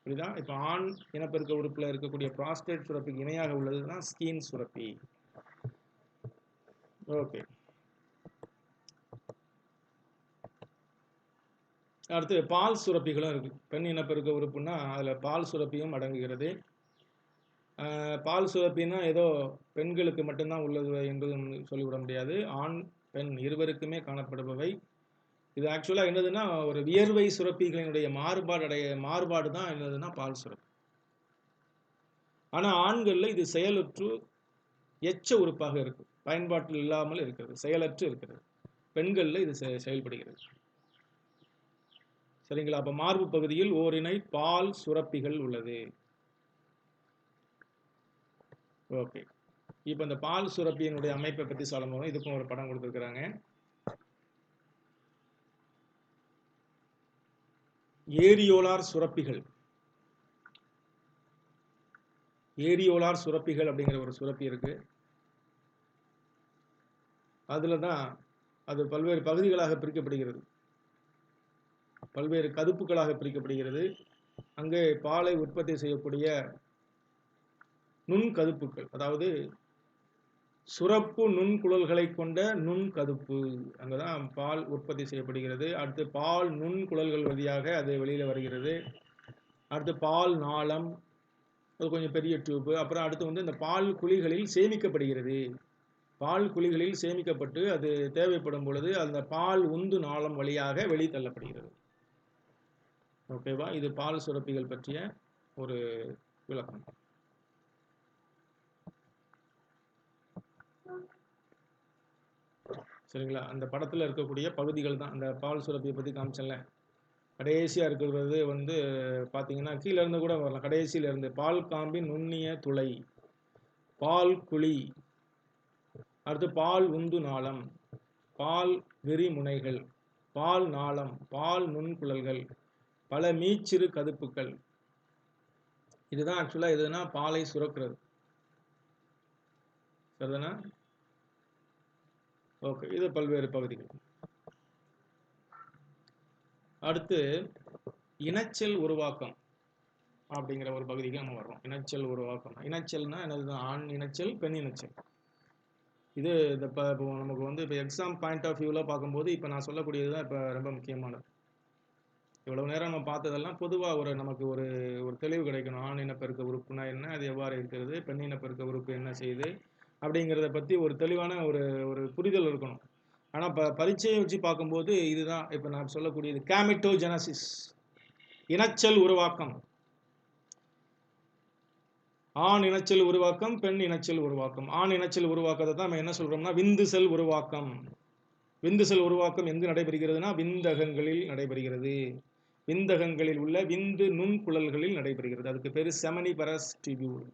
புரியுதா? இப்போ ஆண் இனப்பெருக்க உறுப்பில் இருக்கக்கூடிய ப்ராஸ்டேட் சுரப்பிக்கு இணையாக உள்ளது தான் ஸ்கீன் சுரப்பி. ஓகே, அடுத்து பால் சுரப்பிகளும் இருக்கு. பெண் இனப்பெருக்க உறுப்புன்னா அதில் பால் சுரப்பியும் அடங்குகிறது. பால் சுரப்பின்னா ஏதோ பெண்களுக்கு மட்டும்தான் உள்ளது என்று சொல்லிவிட முடியாது. ஆண் பெண் இருவருக்குமே காணப்படுபவை. இது ஆக்சுவலாக என்னதுன்னா ஒரு வியர்வை சுரப்பிகளினுடைய மாறுபாடு தான் என்னதுன்னா பால் சுரப்பி. ஆனால் ஆண்களில் இது செயலுற்று எச்ச உறுப்பாக இருக்கு, பயன்பாட்டில் இல்லாமல் இருக்கிறது, செயலற்று இருக்கிறது. பெண்களில் இது செயல்படுகிறது. சரிங்களா? அப்போ மார்பு பகுதியில் ஓரிணை பால் சுரப்பிகள் உள்ளது. ஓகே, இப்போ இந்த பால் சுரப்பியினுடைய அமைப்பை பற்றி சொல்லும்போது இதுக்கும் ஒரு படம் கொடுத்துருக்குறாங்க. ஏரியோலார் சுரப்பிகள். ஏரியோலார் சுரப்பிகள் அப்படிங்கிற ஒரு சுரப்பி இருக்கு. அதில் தான் அது பல்வேறு பகுதிகளாக பிரிக்கப்படுகிறது, பல்வேறு கதுப்புகளாக பிரிக்கப்படுகிறது. அங்கே பாலை உற்பத்தி செய்யக்கூடிய நுண் கதுப்புகள், அதாவது சுரப்பு நுண்குழல்களை கொண்ட நுண்கதுப்பு, அங்கதான் பால் உற்பத்தி செய்யப்படுகிறது. அடுத்து பால் நுண்குழல்கள் வழியாக அது வெளியில வருகிறது. அடுத்து பால் நாளம், அது கொஞ்சம் பெரிய டியூப். அப்புறம் அடுத்து வந்து இந்த பால் குழிகளில் சேமிக்கப்படுகிறது. பால் குழிகளில் சேமிக்கப்பட்டு அது தேவைப்படும் பொழுது அந்த பால் உந்து நாளம் வழியாக வெளித்தள்ளப்படுகிறது. ஓகேவா? இது பால் சுரப்பிகள் பற்றிய ஒரு விளக்கம். சரிங்களா? அந்த படத்துல இருக்கக்கூடிய பகுதிகள் தான் அந்த பால் சுரப்பியை பத்தி காமிச்சேன்ல. கடைசியா இருக்கிறது வந்து பார்த்தீங்கன்னா கீழ இருந்து கூட வரலாம். கடைசியில இருந்து பால் காம்பின் நுண்ணிய துளை, பால் குழி, அடுத்து பால் உந்து நாளம், பால் விரிமுனைகள், பால் நாளம், பால் நுண்குழல்கள், பல மீச்சிறு கதுப்புக்கள். இதுதான் ஆக்சுவலா எதுனா பாலை சுரக்கிறது. சரிதானா? ஓகே, இது பல்வேறு பகுதிகள். அடுத்து இனச்செல் உருவாக்கம் அப்படிங்கிற ஒரு பகுதிக்கு நம்ம வர்றோம். இனச்செல் உருவாக்கம். இனச்செல்னா என்னது? ஆண் இனச்செல், பெண் இனச்செல். இது இப்போ நமக்கு வந்து இப்போ எக்ஸாம் பாயிண்ட் ஆஃப் வியூவில் பார்க்கும்போது இப்போ நான் சொல்லக்கூடியது தான் இப்போ ரொம்ப முக்கியமானது. இவ்வளவு நேரம் நம்ம பார்த்ததெல்லாம் பொதுவாக நமக்கு ஒரு தெளிவு கிடைக்கணும். ஆண் இனப்பெருக்க உறுப்புனா என்ன, அது எவ்வாறு இருக்கிறது, பெண் இனப்பெருக்க உறுப்பு என்ன செய்யுது அப்படிங்கிறத பற்றி ஒரு தெளிவான ஒரு புரிதல் இருக்கணும். ஆனால் இப்போ பரீட்சையை வச்சு பார்க்கும்போது இதுதான் இப்போ நான் சொல்லக்கூடியது கேமிட்டோஜெனசிஸ், இனச்செல் உருவாக்கம். ஆண் இனச்செல் உருவாக்கம், பெண் இனச்செல் உருவாக்கம். ஆண் இனச்செல் உருவாக்கத்தை தான் நம்ம என்ன சொல்றோம்னா விந்து செல் உருவாக்கம். விந்து செல் உருவாக்கம் எங்கு நடைபெறுகிறதுனா விந்தகங்களில் நடைபெறுகிறது. விந்தகங்களில் உள்ள விந்து நுண்குழல்களில் நடைபெறுகிறது. அதுக்கு பேரு செமினிபரஸ் டியூபியூல்.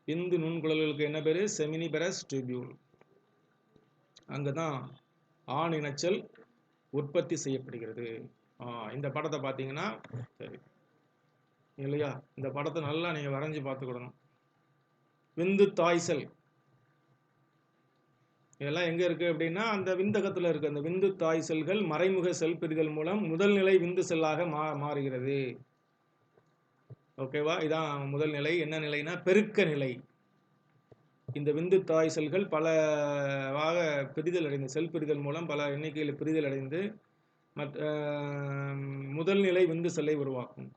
விந்து நுண்குழல்களுக்கு என்ன பேரு? Seminiferous tubule. அங்கதான் ஆண் இனச்செல் உற்பத்தி செய்யப்படுகிறது. இந்த படத்தை பார்த்தீங்கன்னா சரி இல்லையா? இந்த படத்தை நல்லா நீங்க வரைஞ்சு பார்த்துக்கிடணும். விந்து தாய் செல் இதெல்லாம் எங்க இருக்கு அப்படின்னா அந்த விந்தகத்துல இருக்கு. அந்த விந்து தாய் செல்கள் மறைமுக செல் பிரிதல் மூலம் முதல் நிலை விந்து செல்லாக மாறுகிறது. ஓகேவா? இதான் முதல் நிலை. என்ன நிலைனா பெருக்க நிலை. இந்த விந்து தாய் செல்கள் பலவாக பிரிதல் அடைந்து, செல் பிரிதல் மூலம் பல எண்ணிக்கையில் பிரிதல் அடைந்து முதல் நிலை விந்து செல்லை உருவாக்கும்.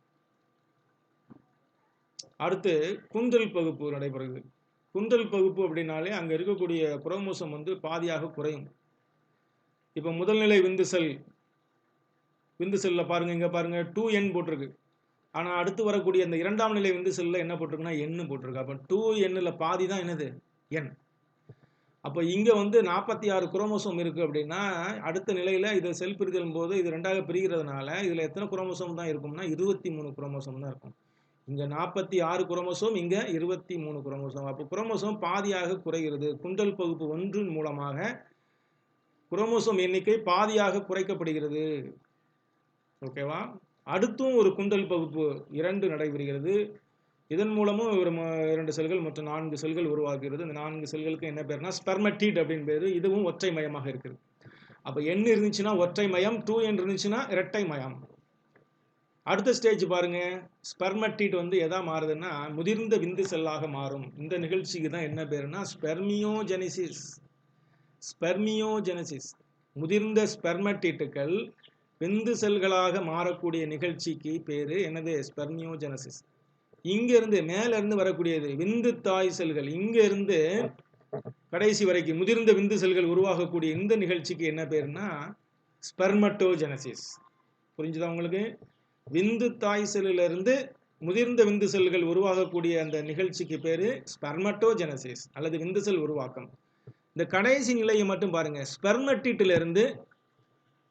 அடுத்து குந்தல் பகுப்பு நடைபெறுகிறது. குந்தல் பகுப்பு அப்படின்னாலே அங்க இருக்கக்கூடிய குரோமோசோம் வந்து பாதியாக குறையும். இப்ப முதல்நிலை விந்து செல்ல பாருங்க, இங்க பாருங்க 2n போட்டிருக்கு. ஆனா அடுத்து வரக்கூடிய அந்த இரண்டாம் நிலை விந்து செல்ல என்ன போட்டிருக்குன்னா n போட்டிருக்கு. அப்ப 2nல பாதி தான் என்னது? n. அப்ப இங்க வந்து 46 குரோமோசோம் இருக்கு அப்படின்னா அடுத்த நிலையில இது செல் பிரிதலும் போது இது ரெண்டாக பிரிகிறதுனால இதுல எத்தனை குரோமோசோம் தான் இருக்கும்னா 23 குரோமோசோம் தான் இருக்கும். இங்க 46 குரோமோசோம், இங்க 23 குரோமோசோம். அப்போ குரோமோசோம் பாதியாக குறைகிறது. குந்தல் பகுப்பு 1 மூலமாக குரோமோசோம் எண்ணிக்கை பாதியாக குறைக்கப்படுகிறது. ஓகேவா? அடுத்தும் ஒரு குந்தல் பகுப்பு 2 நடைபெறுகிறது. இதன் மூலமும் ஒரு 2 செல்கள் மற்றும் 4 செல்கள் உருவாகிறது. இந்த 4 செல்களுக்கு என்ன பேருனா ஸ்பெர்மட்டிட் அப்படின்னு பேரு. இதுவும் ஒற்றை மையமாக இருக்குது. அப்ப n இருந்துச்சுன்னா ஒற்றை மையம், 2n இருந்துச்சுன்னா இரட்டை மையம். அடுத்த ஸ்டேஜ் பாருங்க, ஸ்பெர்மட்டிட் வந்து எதா மாறுதுன்னா முதிர்ந்த விந்து செல்லாக மாறும். இந்த நிகழ்ச்சிக்கு தான் என்ன பேருனா ஸ்பெர்மியோஜெனிசிஸ். ஸ்பெர்மியோஜெனிசிஸ். முதிர்ந்த ஸ்பெர்மட்டிட்டுகள் விந்து செல்களாக மாறக்கூடிய நிகழ்ச்சிக்கு பேரு என்னது? ஸ்பெர்மியோஜெனிசிஸ். இங்க இருந்து மேல இருந்து வரக்கூடியது விந்து தாய் செல்கள். இங்க இருந்து கடைசி வரைக்கும் முதிர்ந்த விந்து செல்கள் உருவாகக்கூடிய இந்த நிகழ்ச்சிக்கு என்ன பேருனா ஸ்பெர்மட்டோஜெனிசிஸ். புரிஞ்சுதா உங்களுக்கு? விந்து தாய் செல்லில் இருந்து முதிர்ந்த விந்து செல்கள் உருவாகக்கூடிய அந்த நிகழ்ச்சிக்கு பேரு ஸ்பெர்மட்டோஜெனிசிஸ் அல்லது விந்து செல் உருவாக்கம். இந்த கடைசி நிலையை மட்டும் பாருங்க, ஸ்பெர்மட்டிட்ல இருந்து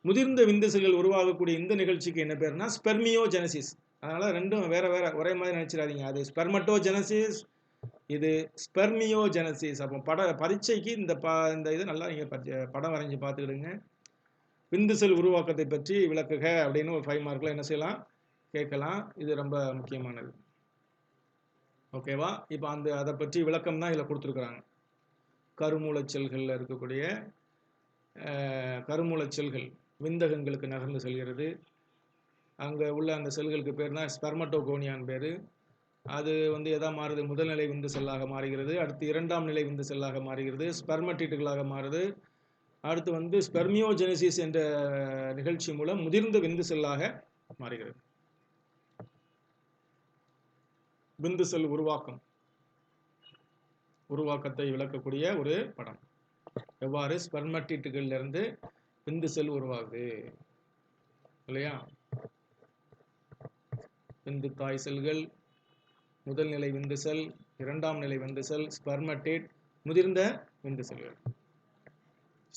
முதிர்ந்த விந்து செல்கள் உருவாகக்கூடிய இந்த நிகழ்ச்சிக்கு என்ன பேருனா ஸ்பெர்மியோஜெனிசிஸ். அதனால ரெண்டும் வேற வேற, ஒரே மாதிரி நினைச்சிடாதீங்க. அது ஸ்பெர்மட்டோஜெனிசிஸ், இது ஸ்பெர்மியோஜெனிசிஸ். அப்போ பரீட்சைக்கு இந்த இது நல்லா நீங்க படம் வரைஞ்சி பார்த்துக்கிடுங்க. விந்து செல் உருவாக்கத்தை பற்றி விளக்குக அப்படின்னு ஒரு 5 மார்க்ல என்ன செய்யலாம்? கேட்கலாம். இது ரொம்ப முக்கியமானது. ஓகேவா? இப்போ அதை பற்றி விளக்கம் தான் இதில் கொடுத்துருக்குறாங்க. கருமூலச் செல்களில் இருக்கக்கூடிய கருமூலச் செல்கள் விந்தகங்களுக்கு நகர்ந்து செல்கிறது. அங்கே உள்ள அந்த செல்களுக்கு பேர் தான் ஸ்பெர்மட்டோகோனியான் பேர். அது வந்து எதா மாறுது? முதல் நிலை விந்து செல்லாக மாறுகிறது. அடுத்து 2ஆம் நிலை விந்து செல்லாக மாறுகிறது. ஸ்பெர்மடிட்டுகளாக மாறுது. அடுத்து வந்து ஸ்பெர்மியோஜெனிசிஸ் என்ற நிகழ்ச்சி மூலம் முதிர்ந்த விந்து செல்லாக மாறுகிறது. விந்து செல் உருவாக்கத்தை விளக்கக்கூடிய ஒரு படம். எவ்வாறு ஸ்பெர்மடிட்டுகள்ல இருந்து விந்து செல் உருவாகுது இல்லையா? விந்து தாய் செல்கள், முதல் நிலை விந்து செல், 2ஆம் நிலை விந்து செல், ஸ்பெர்மடேட், முதிர்ந்த விந்து செல்கள்.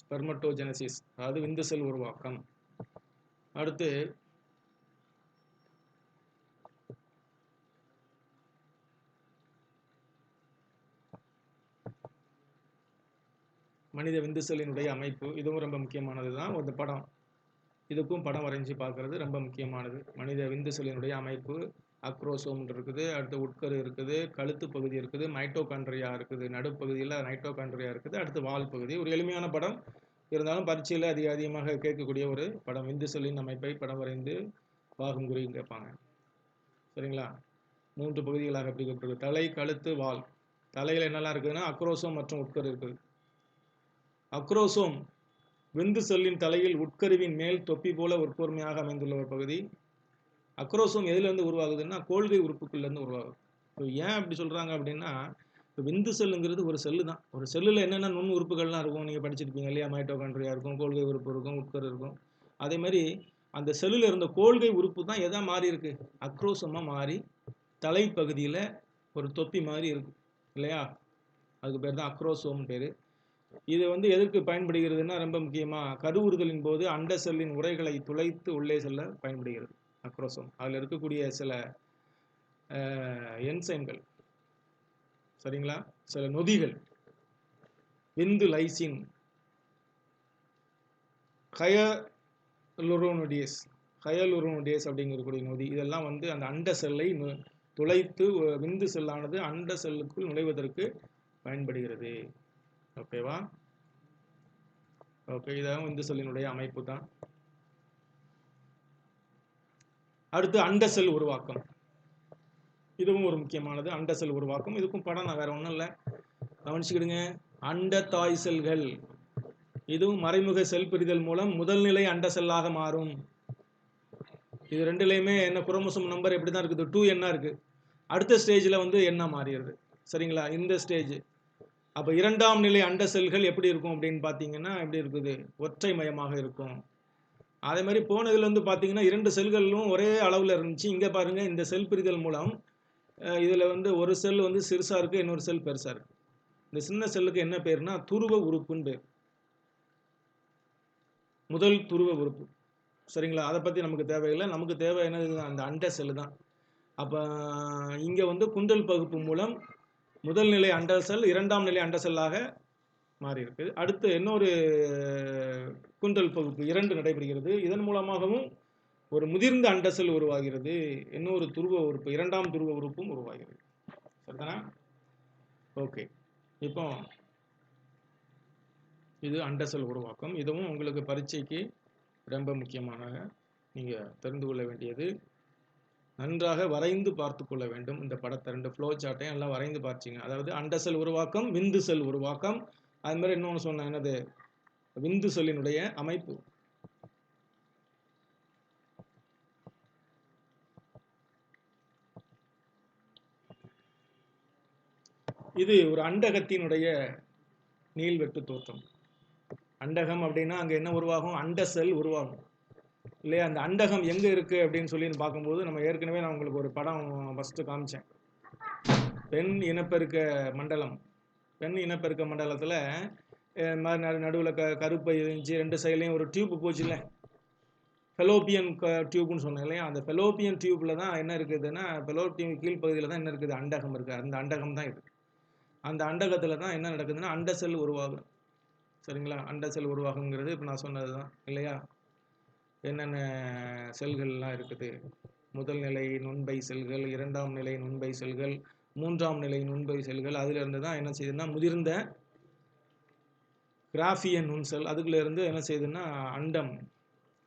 ஸ்பெர்மட்டோஜெனசிஸ் அதாவது விந்து செல் உருவாக்கம். அடுத்து மனித விந்து செல்லினுடைய அமைப்பு, இதுவும் ரொம்ப முக்கியமானது தான். ஒரு படம், இதுக்கும் படம் வரைஞ்சி பார்க்கறது ரொம்ப முக்கியமானது. மனித விந்து செல்லினுடைய அமைப்பு, அக்ரோசோம் இருக்குது, அடுத்து உட்கரு இருக்குது, கழுத்து பகுதி இருக்குது, மைட்டோகாண்ட்ரியா இருக்குது, நடுப்பகுதியில் மைட்டோகாண்ட்ரியா இருக்குது, அடுத்து வால் பகுதி. ஒரு எளிமையான படம் இருந்தாலும் பரீட்சையில் அதிகமாக கேட்கக்கூடிய ஒரு படம். விந்து செல்லின் அமைப்பை படம் வரைந்து பாகம் குறியும் கேட்பாங்க. சரிங்களா? 3 பகுதிகளாக பிரிக்கப்பட்டிருக்கு. தலை, கழுத்து, வால். தலையில் என்னெல்லாம் இருக்குதுன்னா அக்ரோசோம் மற்றும் உட்கரு இருக்குது. அக்ரோசோம் விந்து செல்லின் தலையில் உட்கருவின் மேல் தொப்பி போல உட்கூர்மையாக அமைந்துள்ள ஒரு பகுதி. அக்ரோசோம் எதுலேருந்து உருவாகுதுன்னா கோல்கை உறுப்புக்குள்ளேருந்து உருவாகுது. ஏன் அப்படி சொல்கிறாங்க அப்படின்னா, விந்து செல்லுங்கிறது ஒரு செல்லு தான். ஒரு செல்லில் என்னென்ன நுண் உறுப்புகள்லாம் இருக்கும் நீங்கள் படிச்சிருப்பீங்க இல்லையா? மைட்டோகாண்ட்ரியா இருக்கும், கோல்கை உறுப்பு இருக்கும், உட்கரு இருக்கும். அதே மாதிரி அந்த செல்லில் இருந்த கோல்கை உறுப்பு தான் எதா மாறி இருக்கு? அக்ரோசமாக மாறி தலைப்பகுதியில் ஒரு தொப்பி மாதிரி இருக்கு இல்லையா? அதுக்கு பேர் தான் அக்ரோசோம் பேர். இது வந்து எதற்கு பயன்படுகிறதுனா ரொம்ப முக்கியமாக கருவுறுதலின் போது அண்ட செல்லின் உரைகளை துளைத்து உள்ளே செல்ல பயன்படுகிறது அக்ரோசோம். அதில் இருக்கக்கூடிய சில என்சைம்கள், சரிங்களா, சில நொதிகள், விந்து லைசின், ஹயலுரோனோடியஸ் அப்படிங்கக்கூடிய நொதி, இதெல்லாம் வந்து அந்த அண்ட செல்லை துளைத்து விந்து செல்லானது அண்ட செல்லுக்குள் நுழைவதற்கு பயன்படுகிறது. ஓகேவா? ஓகே, இதான் விந்து செல்லினுடைய அமைப்பு தான். அடுத்து அண்ட செல் உருவாக்கம், இதுவும் ஒரு முக்கியமானது. அண்ட செல் உருவாக்கம், இதுக்கும் படம் நான் வேற ஒன்றும் இல்லை, கவனிச்சுக்கிடுங்க. அண்ட தாய் செல்கள், இதுவும் மறைமுக செல் பிரிதல் மூலம் முதல் நிலை அண்ட செல்லாக மாறும். இது ரெண்டுலையுமே என்ன குரோமோசோம் நம்பர் எப்படி தான் இருக்குது, 2n இருக்கு. அடுத்த ஸ்டேஜில் வந்து என்ன மாறிடுது, சரிங்களா? இந்த ஸ்டேஜ் அப்போ 2ஆம் நிலை அண்ட செல்கள் எப்படி இருக்கும் அப்படின்னு பார்த்தீங்கன்னா எப்படி இருக்குது? ஒற்றை மயமாக இருக்கும். அதே மாதிரி போனதுல வந்து பார்த்தீங்கன்னா 2 செல்களும் ஒரே அளவில் இருந்துச்சு. இங்கே பாருங்க, இந்த செல் பிரிதல் மூலம் இதில் வந்து ஒரு செல் வந்து சிறுசாக இருக்குது, இன்னொரு செல் பெருசாக இருக்குது. இந்த சின்ன செல்லுக்கு என்ன பேர்னா துருவ உறுப்புன்னு பேர், முதல் துருவ உறுப்பு. சரிங்களா? அதை பற்றி நமக்கு தேவையில்லை. நமக்கு தேவை என்னது? அந்த அண்ட செல்லு தான். அப்போ இங்கே வந்து குண்டல் பகுப்பு மூலம் முதல் நிலை அண்ட செல் 2ஆம் நிலை அண்ட செல்லாக மாறி இருக்கு. அடுத்து இன்னொரு குண்டல் பகுப்பு 2 நடைபெறுகிறது. இதன் மூலமாகவும் ஒரு முதிர்ந்த அண்ட செல் உருவாகிறது. இன்னொரு துருவ உறுப்பு, 2ஆம் துருவ உறுப்பும் உருவாகிறது. சரிதானா? ஓகே, இப்போ இது அண்ட செல் உருவாக்கம். இதுவும் உங்களுக்கு பரீட்சைக்கு ரொம்ப முக்கியமான நீங்கள் தெரிந்து கொள்ள வேண்டியது. நன்றாக வரைந்து பார்த்து கொள்ள வேண்டும். இந்த படத்தை 2 ஃப்ளோ சார்ட்டையும் எல்லாம் வரைந்து பார்த்திங்க. அதாவது அண்ட செல் உருவாக்கம், விந்து செல் உருவாக்கம், அது மாதிரி இன்னொன்று சொன்னேன், என்னது? விந்து செல்லினுடைய அமைப்பு. இது ஒரு அண்டகத்தினுடைய நீள்வெட்டு தோற்றம். அண்டகம் அப்படின்னா அங்கே என்ன உருவாகும்? அண்ட செல் உருவாகும் இல்லையா? அந்த அண்டகம் எங்கே இருக்குது அப்படின்னு சொல்லி பார்க்கும்போது நம்ம ஏற்கனவே நான் உங்களுக்கு ஒரு படம் ஃபஸ்ட்டு காமிச்சேன். பெண் இனப்பெருக்க மண்டலம். பெண் இனப்பெருக்க மண்டலத்தில் நடுவில் கருப்பை இருந்துச்சு, 2 சைட்லையும் ஒரு டியூப் போச்சுல்ல, ஃபெலோப்பியன் டியூப்னு சொன்னேன் இல்லையா? அந்த ஃபெலோப்பியன் டியூப்பில் தான் என்ன இருக்குதுன்னா, ஃபெலோப்பியன் கீழ்ப்பகுதியில் தான் என்ன இருக்குது? அண்டகம் இருக்குது. அந்த அண்டகம் தான் இது. அந்த அண்டகத்தில் தான் என்ன நடக்குதுன்னா அண்ட செல் உருவாகும். சரிங்களா? அண்ட செல் உருவாகுங்கிறது இப்போ நான் சொன்னது தான் இல்லையா? என்னென்ன செல்கள்லாம் இருக்குது? முதல் நிலை நுண்பை செல்கள், 2ஆம் நிலை நுண்பை செல்கள், 3ஆம் நிலை நுண்பை செல்கள். அதிலிருந்து தான் என்ன செய்யுதுன்னா முதிர்ந்த கிராஃபியன் நுண் செல். அதுக்குள்ள இருந்து என்ன செய்யுதுன்னா அண்டம்,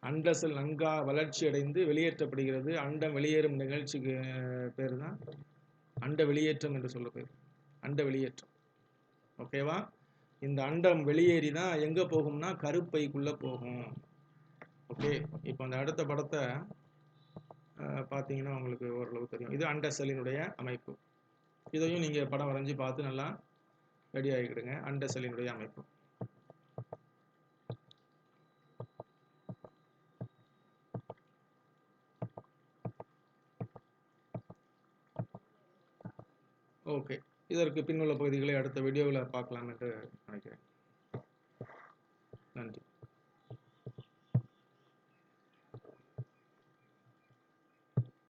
அண்ட செல் நன்காக வளர்ச்சி அடைந்து வெளியேற்றப்படுகிறது. அண்டம் வெளியேறும் நிகழ்ச்சிக்கு பேர் தான் அண்ட வெளியேற்றம் என்று சொல்ல பேர் அண்ட வெளியேற்றம். ஓகேவா? இந்த அண்டம் வெளியேறி தான் எங்கே போகும்னா கருப்பைக்குள்ளே போகும். ஓகே, இப்போ அந்த அடுத்த படத்தை பார்த்தீங்கன்னா உங்களுக்கு ஓரளவு தெரியும். இது அண்ட செல்லினுடைய அமைப்பு. இதையும் நீங்கள் படம் வரைஞ்சி பார்த்து நல்லா ரெடி ஆகிக்கிடுங்க. அண்ட செல்லினுடைய அமைப்பு. ஓகே, இதற்கு பின்னுள்ள பகுதிகளை அடுத்த வீடியோவில் பார்க்கலாம் என்று நினைக்கிறேன்.